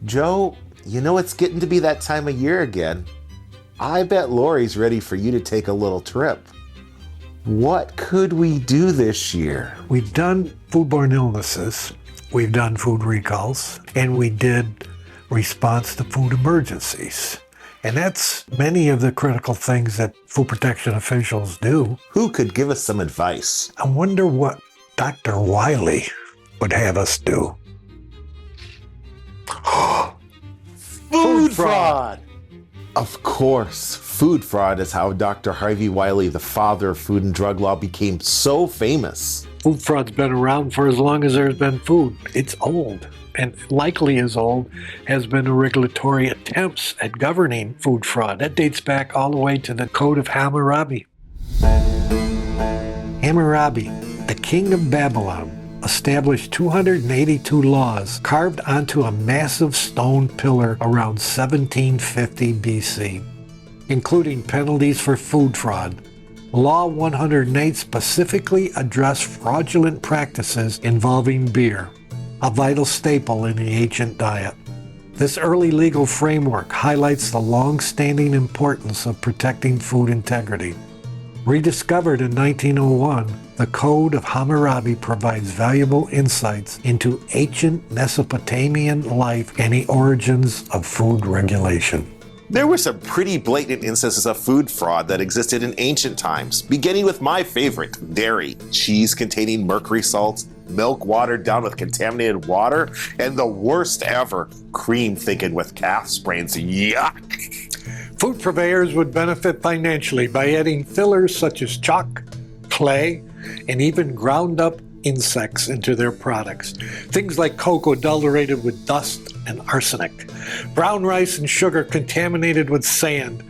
Joe, it's getting to be that time of year again. I bet Lori's ready for you to take a little trip. What could we do this year? We've done foodborne illnesses, we've done food recalls, and we did response to food emergencies. And that's many of the critical things that food protection officials do. Who could give us some advice? I wonder what Dr. Wiley would have us do. Food fraud! Of course, food fraud is how Dr. Harvey Wiley, the father of food and drug law, became so famous. Food fraud's been around for as long as there's been food. It's old, and likely as old has been the regulatory attempts at governing food fraud. That dates back all the way to the Code of Hammurabi. Hammurabi, the king of Babylon, established 282 laws carved onto a massive stone pillar around 1750 BC, including penalties for food fraud. Law 108 specifically addressed fraudulent practices involving beer, a vital staple in the ancient diet. This early legal framework highlights the long-standing importance of protecting food integrity. Rediscovered in 1901, the Code of Hammurabi provides valuable insights into ancient Mesopotamian life and the origins of food regulation. There were some pretty blatant instances of food fraud that existed in ancient times, beginning with my favorite, dairy. Cheese containing mercury salts, milk watered down with contaminated water, and the worst ever, cream thickened with calf brains. Yuck! Food purveyors would benefit financially by adding fillers such as chalk, clay, and even ground up insects into their products. Things like cocoa adulterated with dust and arsenic, brown rice and sugar contaminated with sand,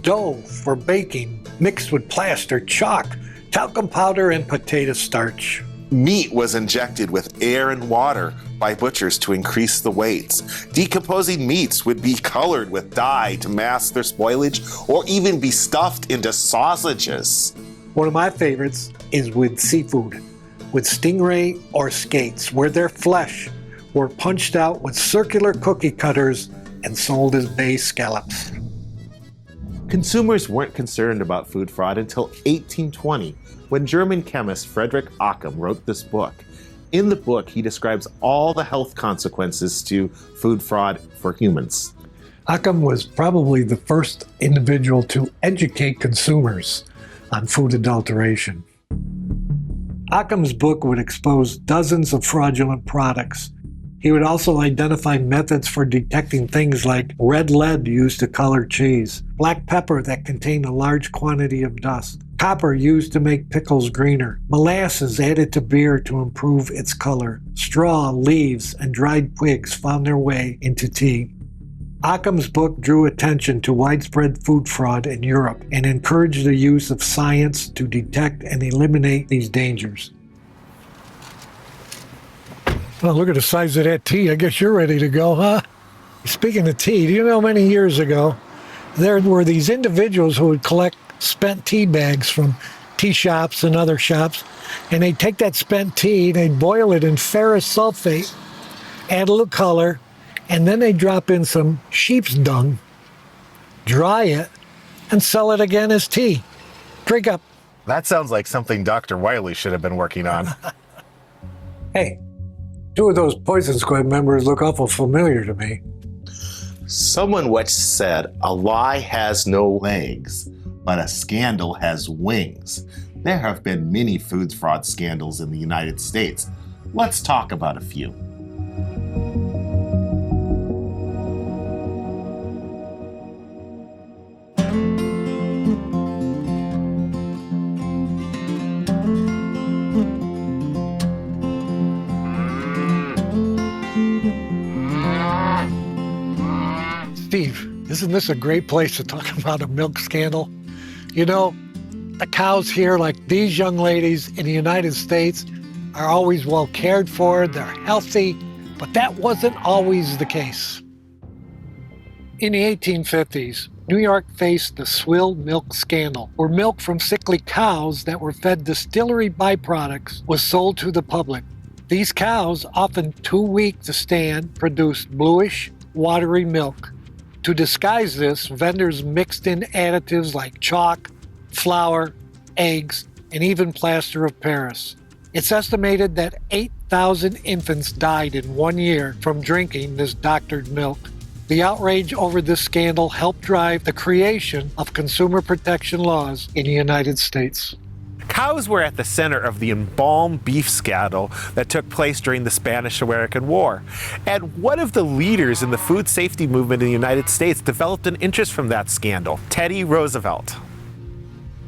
dough for baking mixed with plaster, chalk, talcum powder, and potato starch. Meat was injected with air and water by butchers to increase the weights. Decomposing meats would be colored with dye to mask their spoilage or even be stuffed into sausages. One of my favorites is with seafood, with stingray or skates, where their flesh were punched out with circular cookie cutters and sold as bay scallops. Consumers weren't concerned about food fraud until 1820, when German chemist Friedrich Occam wrote this book. In the book, he describes all the health consequences to food fraud for humans. Occam was probably the first individual to educate consumers on food adulteration. Occam's book would expose dozens of fraudulent products. He would also identify methods for detecting things like red lead used to color cheese, black pepper that contained a large quantity of dust, copper used to make pickles greener, molasses added to beer to improve its color, straw, leaves, and dried twigs found their way into tea. Occam's book drew attention to widespread food fraud in Europe and encouraged the use of science to detect and eliminate these dangers. Well, look at the size of that tea. I guess you're ready to go, huh? Speaking of tea, do you know many years ago, there were these individuals who would collect spent tea bags from tea shops and other shops, and they'd take that spent tea, they'd boil it in ferrous sulfate, add a little color, and then they drop in some sheep's dung, dry it, and sell it again as tea. Drink up. That sounds like something Dr. Wiley should have been working on. Hey, two of those Poison Squad members look awful familiar to me. Someone once said, a lie has no legs, but a scandal has wings. There have been many food fraud scandals in the United States. Let's talk about a few. Steve, isn't this a great place to talk about a milk scandal? You know, the cows here, like these young ladies in the United States, are always well cared for, they're healthy, but that wasn't always the case. In the 1850s, New York faced the swill milk scandal, where milk from sickly cows that were fed distillery byproducts was sold to the public. These cows, often too weak to stand, produced bluish, watery milk. To disguise this, vendors mixed in additives like chalk, flour, eggs, and even plaster of Paris. It's estimated that 8,000 infants died in 1 year from drinking this doctored milk. The outrage over this scandal helped drive the creation of consumer protection laws in the United States. Cows were at the center of the embalmed beef scandal that took place during the Spanish-American War. And one of the leaders in the food safety movement in the United States developed an interest from that scandal, Teddy Roosevelt.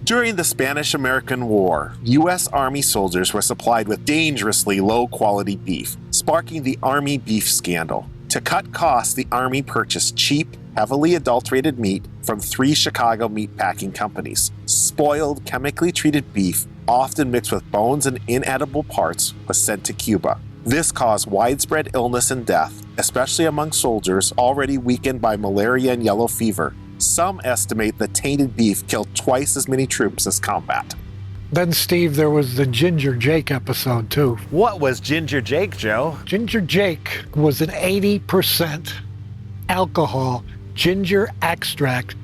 During the Spanish-American War, U.S. Army soldiers were supplied with dangerously low-quality beef, sparking the Army beef scandal. To cut costs, the Army purchased cheap, heavily adulterated meat from 3 Chicago meatpacking companies. Spoiled, chemically treated beef, often mixed with bones and inedible parts, was sent to Cuba. This caused widespread illness and death, especially among soldiers already weakened by malaria and yellow fever. Some estimate the tainted beef killed twice as many troops as combat. Then, Steve, there was the Ginger Jake episode, too. What was Ginger Jake, Joe? Ginger Jake was an 80% alcohol ginger extract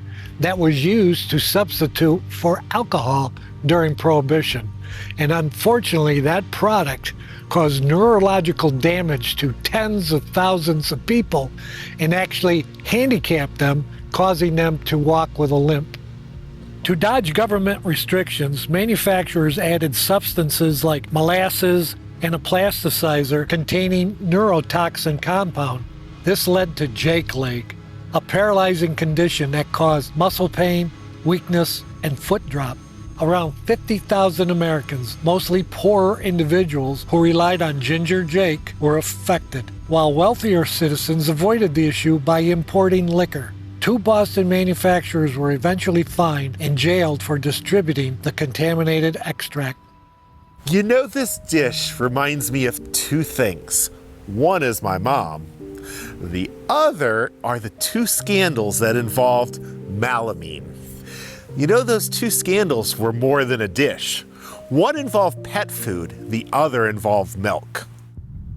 that was used to substitute for alcohol during Prohibition. And unfortunately, that product caused neurological damage to tens of thousands of people and actually handicapped them, causing them to walk with a limp. To dodge government restrictions, manufacturers added substances like molasses and a plasticizer containing neurotoxin compound. This led to Jake leg, a paralyzing condition that caused muscle pain, weakness, and foot drop. Around 50,000 Americans, mostly poorer individuals who relied on Ginger Jake, were affected, while wealthier citizens avoided the issue by importing liquor. 2 Boston manufacturers were eventually fined and jailed for distributing the contaminated extract. You know, this dish reminds me of 2 things. One is my mom. The other are the 2 scandals that involved melamine. You know, those 2 scandals were more than a dish. One involved pet food, the other involved milk.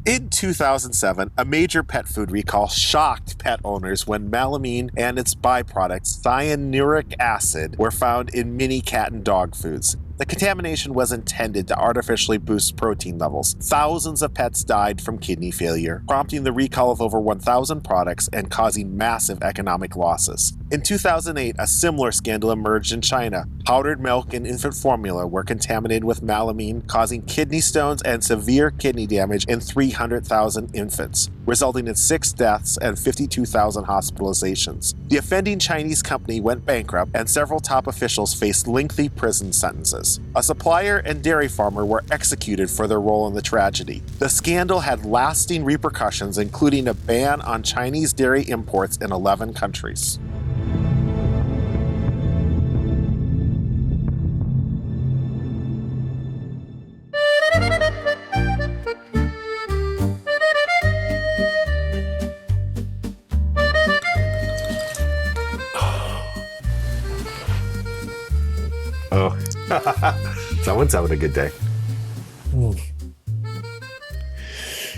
In 2007, a major pet food recall shocked pet owners when melamine and its byproduct, cyanuric acid, were found in many cat and dog foods. The contamination was intended to artificially boost protein levels. Thousands of pets died from kidney failure, prompting the recall of over 1,000 products and causing massive economic losses. In 2008, a similar scandal emerged in China. Powdered milk and infant formula were contaminated with melamine, causing kidney stones and severe kidney damage in 300,000 infants, resulting in 6 deaths and 52,000 hospitalizations. The offending Chinese company went bankrupt, and several top officials faced lengthy prison sentences. A supplier and dairy farmer were executed for their role in the tragedy. The scandal had lasting repercussions, including a ban on Chinese dairy imports in 11 countries. Oh, someone's having a good day.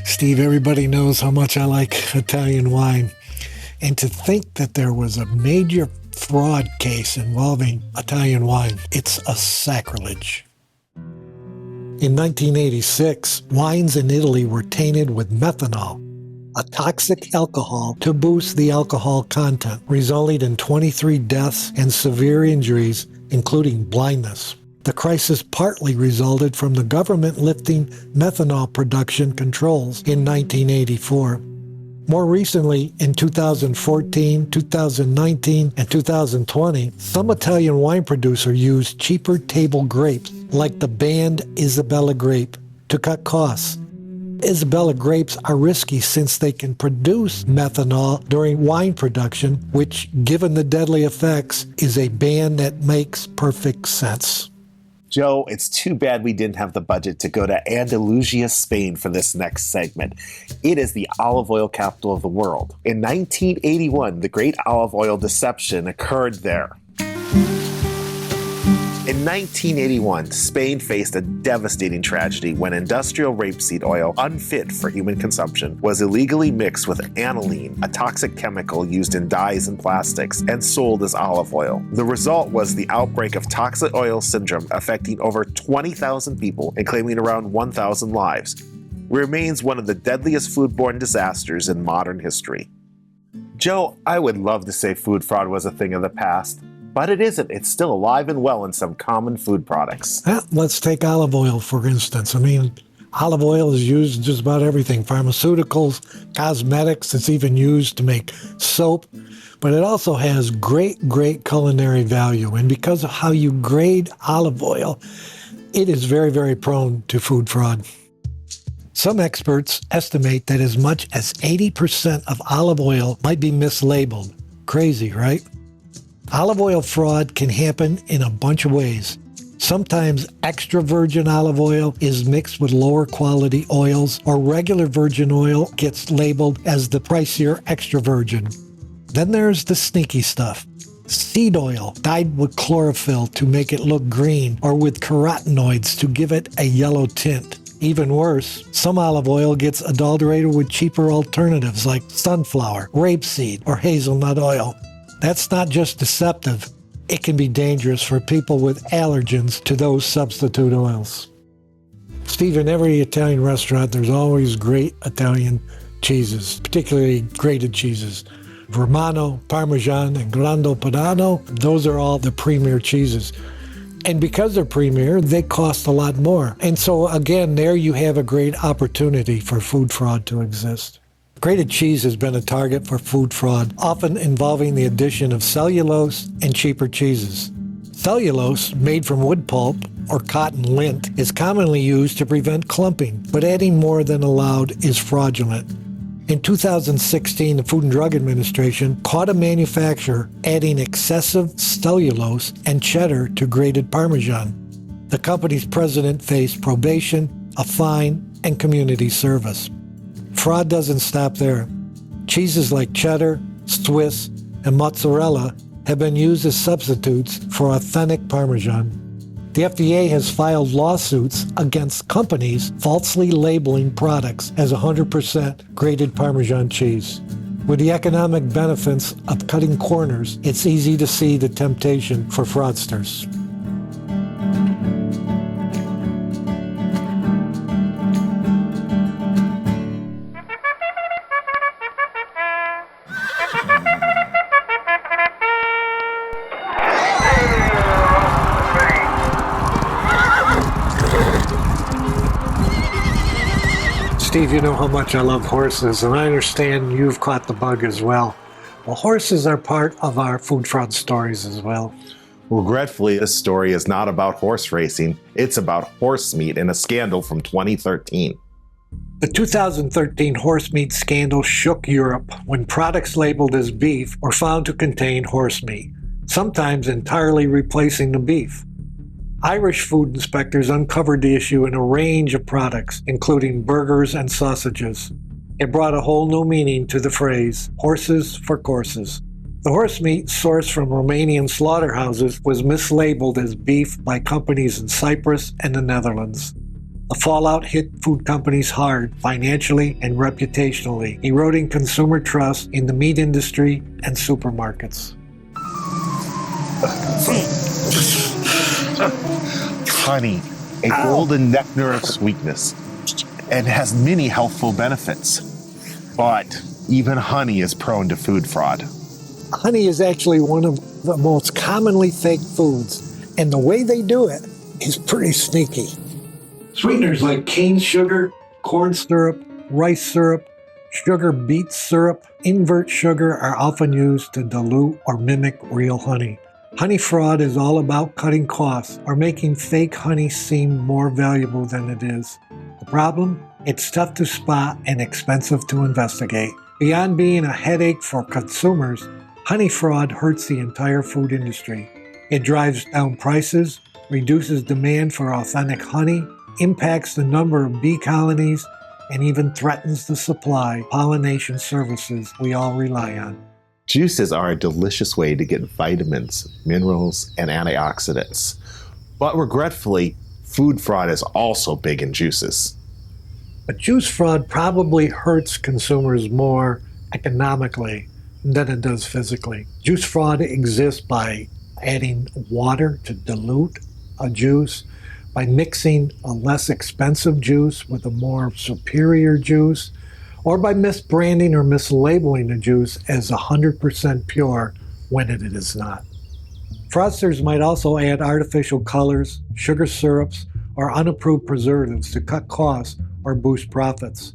Steve, everybody knows how much I like Italian wine. And to think that there was a major fraud case involving Italian wine, it's a sacrilege. In 1986, wines in Italy were tainted with methanol, a toxic alcohol, to boost the alcohol content, resulting in 23 deaths and severe injuries, including blindness. The crisis partly resulted from the government lifting methanol production controls in 1984. More recently, in 2014, 2019, and 2020, some Italian wine producers used cheaper table grapes, like the banned Isabella grape, to cut costs. Isabella grapes are risky since they can produce methanol during wine production, which, given the deadly effects, is a ban that makes perfect sense. Joe, it's too bad we didn't have the budget to go to Andalusia, Spain for this next segment. It is the olive oil capital of the world. In 1981, the great olive oil deception occurred there. In 1981, Spain faced a devastating tragedy when industrial rapeseed oil, unfit for human consumption, was illegally mixed with aniline, a toxic chemical used in dyes and plastics, and sold as olive oil. The result was the outbreak of toxic oil syndrome, affecting over 20,000 people and claiming around 1,000 lives. Remains one of the deadliest foodborne disasters in modern history. Joe, I would love to say food fraud was a thing of the past, but it isn't. It's still alive and well in some common food products. Let's take olive oil, for instance. Olive oil is used in just about everything. Pharmaceuticals, cosmetics, it's even used to make soap. But it also has great culinary value. And because of how you grade olive oil, it is very, very prone to food fraud. Some experts estimate that as much as 80% of olive oil might be mislabeled. Crazy, right? Olive oil fraud can happen in a bunch of ways. Sometimes extra virgin olive oil is mixed with lower quality oils, or regular virgin oil gets labeled as the pricier extra virgin. Then there's the sneaky stuff. Seed oil dyed with chlorophyll to make it look green, or with carotenoids to give it a yellow tint. Even worse, some olive oil gets adulterated with cheaper alternatives like sunflower, rapeseed, or hazelnut oil. That's not just deceptive, it can be dangerous for people with allergens to those substitute oils. Steve, in every Italian restaurant, there's always great Italian cheeses, particularly grated cheeses. Romano, Parmesan, and Grande Padano, those are all the premier cheeses. And because they're premier, they cost a lot more. And so again, there you have a great opportunity for food fraud to exist. Grated cheese has been a target for food fraud, often involving the addition of cellulose and cheaper cheeses. Cellulose, made from wood pulp or cotton lint, is commonly used to prevent clumping, but adding more than allowed is fraudulent. In 2016, the Food and Drug Administration caught a manufacturer adding excessive cellulose and cheddar to grated Parmesan. The company's president faced probation, a fine, and community service. Fraud doesn't stop there. Cheeses like cheddar, Swiss, and mozzarella have been used as substitutes for authentic Parmesan. The FDA has filed lawsuits against companies falsely labeling products as 100% grated Parmesan cheese. With the economic benefits of cutting corners, it's easy to see the temptation for fraudsters. Steve, you know how much I love horses, and I understand you've caught the bug as well. Well, horses are part of our food fraud stories as well. Regretfully, this story is not about horse racing. It's about horse meat and a scandal from 2013. The 2013 horse meat scandal shook Europe when products labeled as beef were found to contain horse meat, sometimes entirely replacing the beef. Irish food inspectors uncovered the issue in a range of products, including burgers and sausages. It brought a whole new meaning to the phrase, horses for courses. The horse meat sourced from Romanian slaughterhouses was mislabeled as beef by companies in Cyprus and the Netherlands. The fallout hit food companies hard, financially and reputationally, eroding consumer trust in the meat industry and supermarkets. Honey, a golden nectar of sweetness, and has many healthful benefits. But even honey is prone to food fraud. Honey is actually one of the most commonly faked foods, and the way they do it is pretty sneaky. Sweeteners like cane sugar, corn syrup, rice syrup, sugar beet syrup, invert sugar are often used to dilute or mimic real honey. Honey fraud is all about cutting costs or making fake honey seem more valuable than it is. The problem? It's tough to spot and expensive to investigate. Beyond being a headache for consumers, honey fraud hurts the entire food industry. It drives down prices, reduces demand for authentic honey, impacts the number of bee colonies, and even threatens the supply of pollination services we all rely on. Juices are a delicious way to get vitamins, minerals, and antioxidants. But regretfully, food fraud is also big in juices. But juice fraud probably hurts consumers more economically than it does physically. Juice fraud exists by adding water to dilute a juice, by mixing a less expensive juice with a more superior juice, or by misbranding or mislabeling a juice as 100% pure when it is not. Fraudsters might also add artificial colors, sugar syrups, or unapproved preservatives to cut costs or boost profits.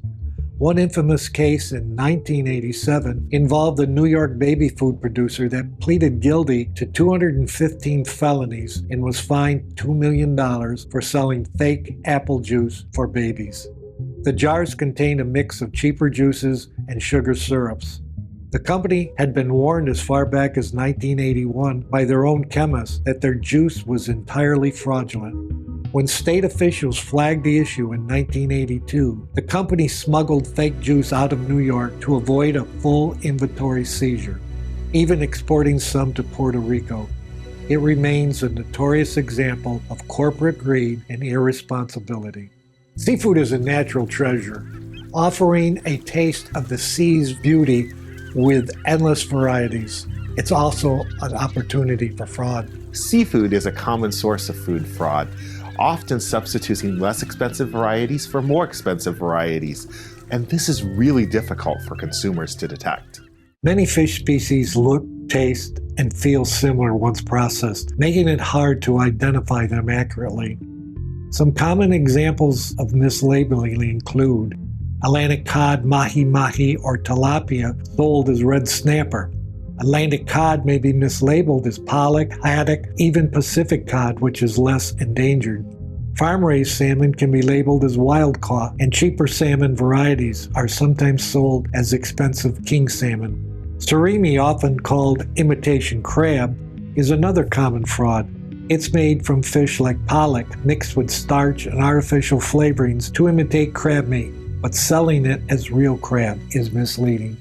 One infamous case in 1987 involved a New York baby food producer that pleaded guilty to 215 felonies and was fined $2 million for selling fake apple juice for babies. The jars contained a mix of cheaper juices and sugar syrups. The company had been warned as far back as 1981 by their own chemists that their juice was entirely fraudulent. When state officials flagged the issue in 1982, the company smuggled fake juice out of New York to avoid a full inventory seizure, even exporting some to Puerto Rico. It remains a notorious example of corporate greed and irresponsibility. Seafood is a natural treasure, offering a taste of the sea's beauty with endless varieties. It's also an opportunity for fraud. Seafood is a common source of food fraud, often substituting less expensive varieties for more expensive varieties, and this is really difficult for consumers to detect. Many fish species look, taste, and feel similar once processed, making it hard to identify them accurately. Some common examples of mislabeling include Atlantic cod, mahi-mahi, or tilapia sold as red snapper. Atlantic cod may be mislabeled as pollock, haddock, even Pacific cod, which is less endangered. Farm-raised salmon can be labeled as wild caught, and cheaper salmon varieties are sometimes sold as expensive king salmon. Surimi, often called imitation crab, is another common fraud. It's made from fish like pollock mixed with starch and artificial flavorings to imitate crab meat, but selling it as real crab is misleading.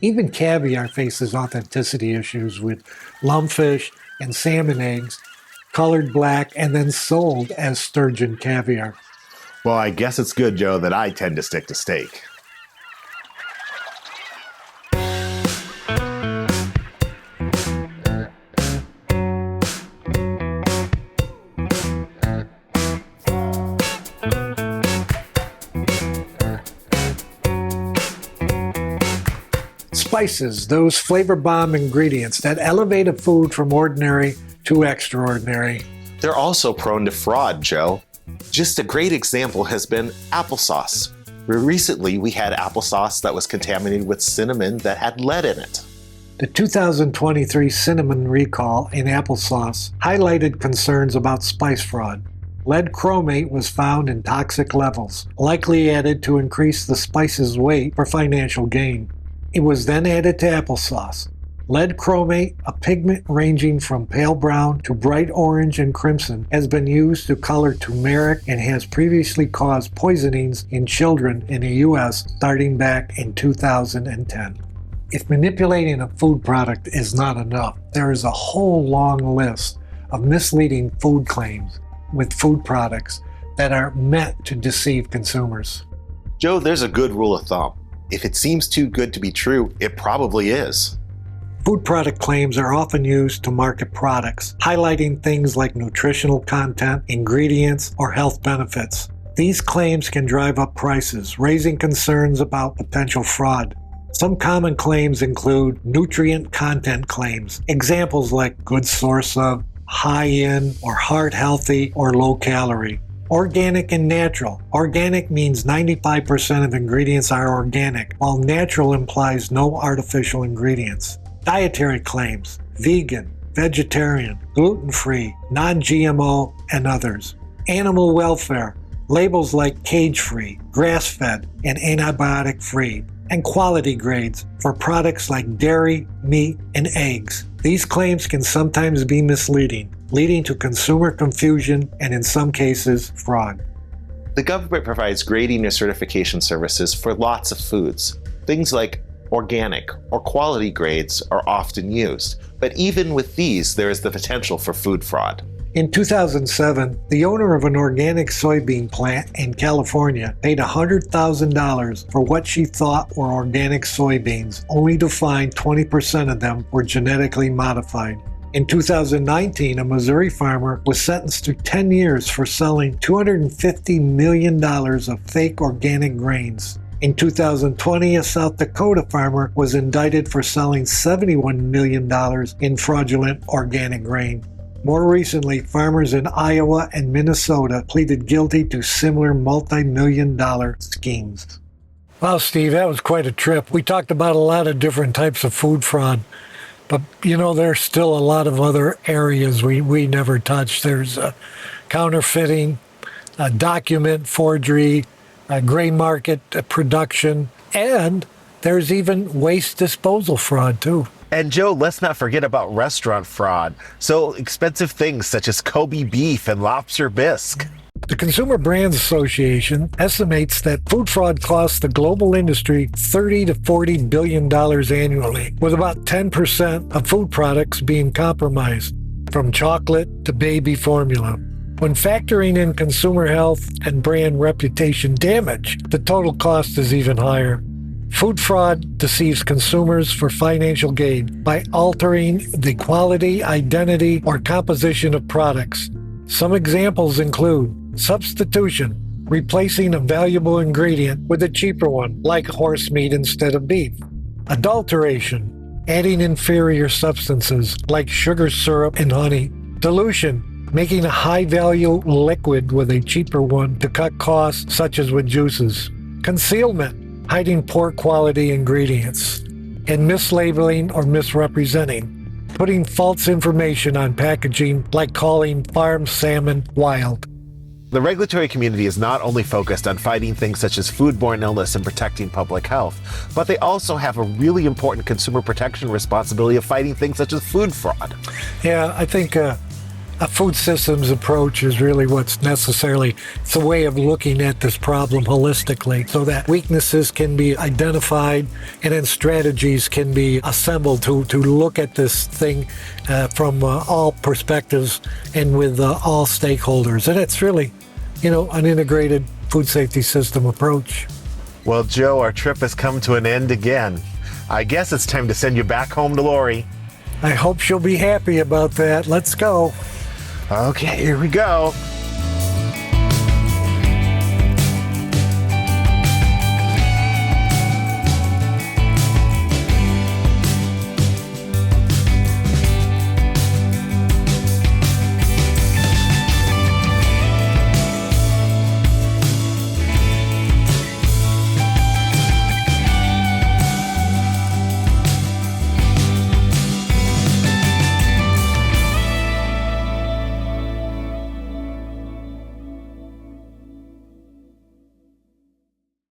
Even caviar faces authenticity issues with lumpfish and salmon eggs colored black and then sold as sturgeon caviar. Well, I guess it's good, Joe, that I tend to stick to steak. Spices, those flavor bomb ingredients that elevate a food from ordinary to extraordinary. They're also prone to fraud, Joe. Just a great example has been applesauce. Recently, we had applesauce that was contaminated with cinnamon that had lead in it. The 2023 cinnamon recall in applesauce highlighted concerns about spice fraud. Lead chromate was found in toxic levels, likely added to increase the spice's weight for financial gain. It was then added to applesauce. Lead chromate, a pigment ranging from pale brown to bright orange and crimson, has been used to color turmeric and has previously caused poisonings in children in the U.S. starting back in 2010. If manipulating a food product is not enough, there is a whole long list of misleading food claims with food products that are meant to deceive consumers. Joe, there's a good rule of thumb. If it seems too good to be true, it probably is. Food product claims are often used to market products, highlighting things like nutritional content, ingredients, or health benefits. These claims can drive up prices, raising concerns about potential fraud. Some common claims include nutrient content claims, examples like good source of, high in, or heart healthy, or low calorie. Organic and natural. Organic means 95% of ingredients are organic, while natural implies no artificial ingredients. Dietary claims, vegan, vegetarian, gluten-free, non-GMO, and others. Animal welfare, labels like cage-free, grass-fed, and antibiotic-free. And quality grades for products like dairy, meat, and eggs. These claims can sometimes be misleading, leading to consumer confusion and, in some cases, fraud. The government provides grading and certification services for lots of foods. Things like organic or quality grades are often used, but even with these, there is the potential for food fraud. In 2007, the owner of an organic soybean plant in California paid $100,000 for what she thought were organic soybeans, only to find 20% of them were genetically modified. In 2019, a Missouri farmer was sentenced to 10 years for selling $250 million of fake organic grains. In 2020, a South Dakota farmer was indicted for selling $71 million in fraudulent organic grain. More recently, farmers in Iowa and Minnesota pleaded guilty to similar multi-million-dollar schemes. Well, Steve, that was quite a trip. We talked about a lot of different types of food fraud, but there's still a lot of other areas we never touched. There's counterfeiting, document forgery, gray market production, and there's even waste disposal fraud, too. And Joe, let's not forget about restaurant fraud. So expensive things such as Kobe beef and lobster bisque. The Consumer Brands Association estimates that food fraud costs the global industry $30 to $40 billion annually, with about 10% of food products being compromised, from chocolate to baby formula. When factoring in consumer health and brand reputation damage, the total cost is even higher. Food fraud deceives consumers for financial gain by altering the quality, identity, or composition of products. Some examples include substitution, replacing a valuable ingredient with a cheaper one, like horse meat instead of beef. Adulteration, adding inferior substances like sugar syrup and honey. Dilution, making a high-value liquid with a cheaper one to cut costs, such as with juices. Concealment, hiding poor quality ingredients. And mislabeling or misrepresenting, putting false information on packaging like calling farm salmon wild. The regulatory community is not only focused on fighting things such as foodborne illness and protecting public health, but they also have a really important consumer protection responsibility of fighting things such as food fraud. Yeah, I think a food systems approach is really what's necessarily. It's a way of looking at this problem holistically so that weaknesses can be identified and then strategies can be assembled to look at this thing from all perspectives and with all stakeholders. And it's really, an integrated food safety system approach. Well, Joe, our trip has come to an end again. I guess it's time to send you back home to Lori. I hope she'll be happy about that. Let's go. Okay, here we go.